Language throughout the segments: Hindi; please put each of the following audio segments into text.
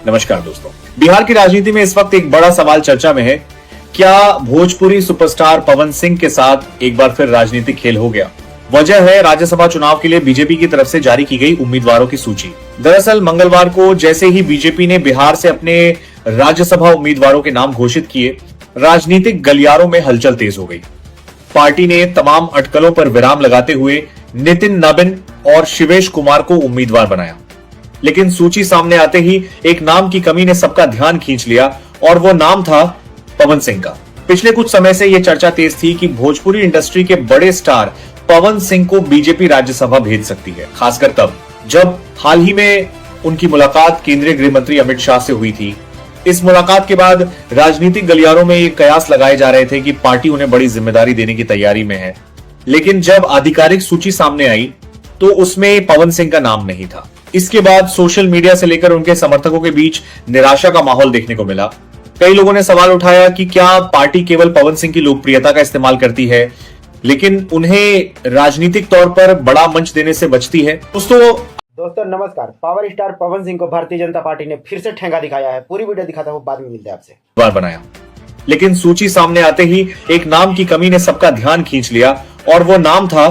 नमस्कार दोस्तों। बिहार की राजनीति में इस वक्त एक बड़ा सवाल चर्चा में है। क्या भोजपुरी सुपरस्टार पवन सिंह के साथ एक बार फिर राजनीतिक खेल हो गया? वजह है राज्यसभा चुनाव के लिए बीजेपी की तरफ से जारी की गई उम्मीदवारों की सूची। दरअसल मंगलवार को जैसे ही बीजेपी ने बिहार से अपने राज्यसभा उम्मीदवारों के नाम घोषित किए, राजनीतिक गलियारों में हलचल तेज हो गई। पार्टी ने तमाम अटकलों पर विराम लगाते हुए नितिन नबीन और शिवेश कुमार को उम्मीदवार बनाया। लेकिन सूची सामने आते ही एक नाम की कमी ने सबका ध्यान खींच लिया और वो नाम था पवन सिंह का। पिछले कुछ समय से यह चर्चा तेज थी कि भोजपुरी इंडस्ट्री के बड़े स्टार पवन सिंह को बीजेपी राज्यसभा भेज सकती है, खासकर तब जब हाल ही में उनकी मुलाकात केंद्रीय गृह मंत्री अमित शाह से हुई थी। इस मुलाकात के बाद राजनीतिक गलियारों में ये कयास लगाए जा रहे थे कि पार्टी उन्हें बड़ी जिम्मेदारी देने की तैयारी में है। लेकिन जब आधिकारिक सूची सामने आई तो उसमें पवन सिंह का नाम नहीं था। इसके बाद सोशल मीडिया से लेकर उनके समर्थकों के बीच निराशा का माहौल देखने को मिला। कई लोगों ने सवाल उठाया कि क्या पार्टी केवल पवन सिंह की लोकप्रियता का इस्तेमाल करती है, लेकिन उन्हें राजनीतिक तौर पर बड़ा मंच देने से बचती है। दोस्तों नमस्कार। पावर स्टार पवन सिंह को भारतीय जनता पार्टी ने फिर से ठेंगा दिखाया है। पूरी वीडियो दिखाता हूँ, बाद में मिलते हैं आपसे। बार बनाया, लेकिन सूची सामने आते ही एक नाम की कमी ने सबका ध्यान खींच लिया और वो नाम था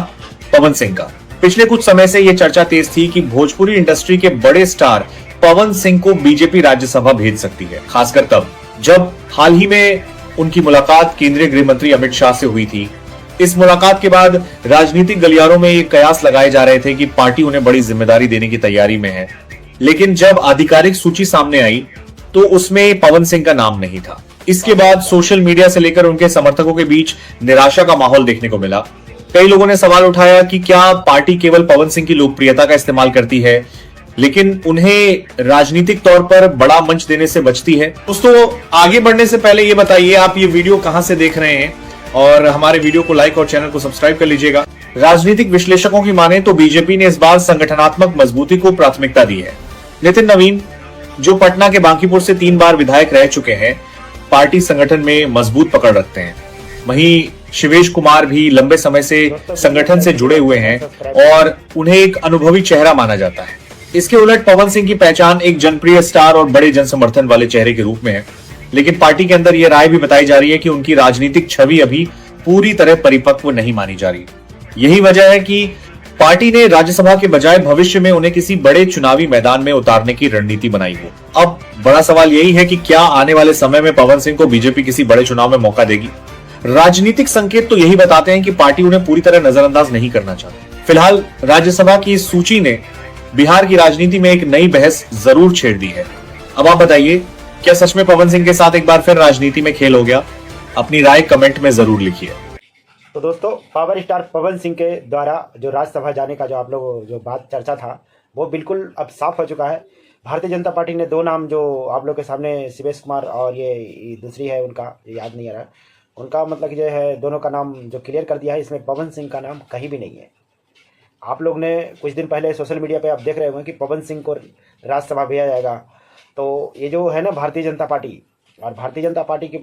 पवन सिंह का। पिछले कुछ समय से यह चर्चा तेज थी कि भोजपुरी इंडस्ट्री के बड़े स्टार पवन सिंह को बीजेपी राज्यसभा भेज सकती है, खासकर तब जब हाल ही में उनकी मुलाकात केंद्रीय गृह मंत्री अमित शाह से हुई थी। इस मुलाकात के बाद राजनीतिक गलियारों में ये कयास लगाए जा रहे थे कि पार्टी उन्हें बड़ी जिम्मेदारी देने की तैयारी में है। लेकिन जब आधिकारिक सूची सामने आई तो उसमें पवन सिंह का नाम नहीं था। इसके बाद सोशल मीडिया से लेकर उनके समर्थकों के बीच निराशा का माहौल देखने को मिला। कई लोगों ने सवाल उठाया कि क्या पार्टी केवल पवन सिंह की लोकप्रियता का इस्तेमाल करती है, लेकिन उन्हें राजनीतिक तौर पर बड़ा मंच देने से बचती है। दोस्तों आगे बढ़ने से पहले ये बताइए आप ये वीडियो कहां से देख रहे हैं और हमारे वीडियो को लाइक और चैनल को सब्सक्राइब कर लीजिएगा। राजनीतिक विश्लेषकों की माने तो बीजेपी ने इस बार संगठनात्मक मजबूती को प्राथमिकता दी है। नितिन नबीन, जो पटना के बांकीपुर से 3 बार विधायक रह चुके हैं, पार्टी संगठन में मजबूत पकड़ रखते हैं। वहीं शिवेश कुमार भी लंबे समय से संगठन से जुड़े हुए हैं और उन्हें एक अनुभवी चेहरा माना जाता है। इसके उलट पवन सिंह की पहचान एक जनप्रिय स्टार और बड़े जनसमर्थन वाले चेहरे के रूप में है। लेकिन पार्टी के अंदर यह राय भी बताई जा रही है कि उनकी राजनीतिक छवि अभी पूरी तरह परिपक्व नहीं मानी जा रही। यही वजह है कि पार्टी ने राज्यसभा के बजाय भविष्य में उन्हें किसी बड़े चुनावी मैदान में उतारने की रणनीति बनाई हो। अब बड़ा सवाल यही है कि क्या आने वाले समय में पवन सिंह को बीजेपी किसी बड़े चुनाव में मौका देगी? राजनीतिक संकेत तो यही बताते हैं कि पार्टी उन्हें पूरी तरह नजरअंदाज नहीं करना चाहती। फिलहाल राज्यसभा की इस सूची ने बिहार की राजनीति में एक नई बहस जरूर छेड़ दी है। अब आप बताइए, क्या सच में पवन सिंह के साथ एक बार फिर राजनीति में खेल हो गया? अपनी राय कमेंट में जरूर लिखिए। तो दोस्तों पावर स्टार पवन सिंह के द्वारा जो राज्यसभा जाने का जो आप लोग जो बात चर्चा था, वो बिल्कुल अब साफ हो चुका है। भारतीय जनता पार्टी ने 2 नाम जो आप लोग के सामने, शिवेश कुमार और ये दूसरी है, उनका याद नहीं आ रहा, उनका मतलब कि जो है दोनों का नाम जो क्लियर कर दिया है। इसमें पवन सिंह का नाम कहीं भी नहीं है। आप लोग ने कुछ दिन पहले सोशल मीडिया पे आप देख रहे होंगे कि पवन सिंह को राज्यसभा भेजा जाएगा। तो ये जो है ना भारतीय जनता पार्टी, और भारतीय जनता पार्टी के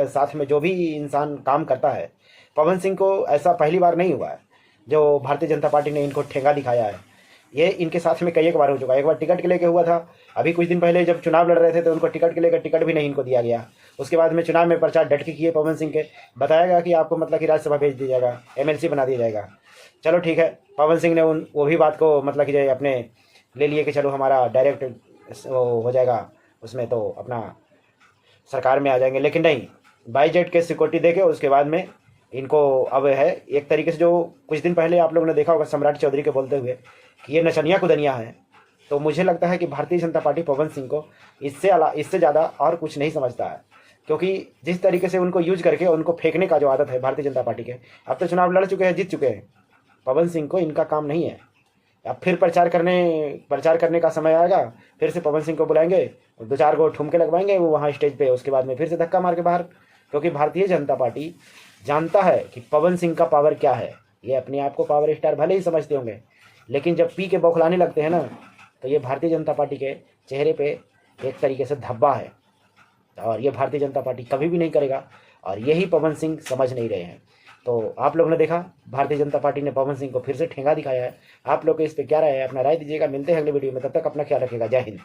साथ में जो भी इंसान काम करता है, पवन सिंह को ऐसा पहली बार नहीं हुआ है जो भारतीय जनता पार्टी ने इनको ठेंगा दिखाया है। ये इनके साथ में कई एक बार हो चुका है। एक बार टिकट के लेके हुआ था, अभी कुछ दिन पहले जब चुनाव लड़ रहे थे तो उनको टिकट के लेकर टिकट भी नहीं इनको दिया गया। उसके बाद में चुनाव में प्रचार डट के किए पवन सिंह के, बताया गया कि आपको मतलब कि राज्यसभा भेज दिया जाएगा, एमएलसी बना दिया जाएगा। चलो ठीक है, पवन सिंह ने वो भी बात को मतलब कि जो अपने ले लिए कि चलो हमारा डायरेक्ट हो जाएगा, उसमें तो अपना सरकार में आ जाएंगे। लेकिन नहीं, बाईजेट के सिक्योरिटी दे के उसके बाद में इनको अब है एक तरीके से, जो कुछ दिन पहले आप लोगों ने देखा होगा सम्राट चौधरी के बोलते हुए कि ये नचनिया कुदनिया है। तो मुझे लगता है कि भारतीय जनता पार्टी पवन सिंह को इससे ज़्यादा और कुछ नहीं समझता है, क्योंकि जिस तरीके से उनको यूज करके उनको फेंकने का जो आदत है भारतीय जनता पार्टी के, अब तो चुनाव लड़ चुके हैं, जीत चुके हैं। पवन सिंह को इनका काम नहीं है। अब फिर प्रचार करने का समय आएगा, फिर से पवन सिंह को बुलाएंगे, 2-4 गो ठुमके लगवाएंगे वो वहाँ स्टेज पे, उसके बाद में फिर से धक्का मार के बाहर। क्योंकि भारतीय जनता पार्टी जानता है कि पवन सिंह का पावर क्या है। ये अपने आप को पावर स्टार भले ही समझते होंगे, लेकिन जब पी के बौखलाने लगते हैं ना, तो ये भारतीय जनता पार्टी के चेहरे पे एक तरीके से धब्बा है, और ये भारतीय जनता पार्टी कभी भी नहीं करेगा, और यही पवन सिंह समझ नहीं रहे हैं। तो आप लोगों ने देखा भारतीय जनता पार्टी ने पवन सिंह को फिर से ठेंगा दिखाया है। आप लोग को इस पर क्या राय है? अपना राय दीजिएगा। मिलते हैं अगले वीडियो में, तब तक अपना ख्याल रखिएगा। जय हिंद।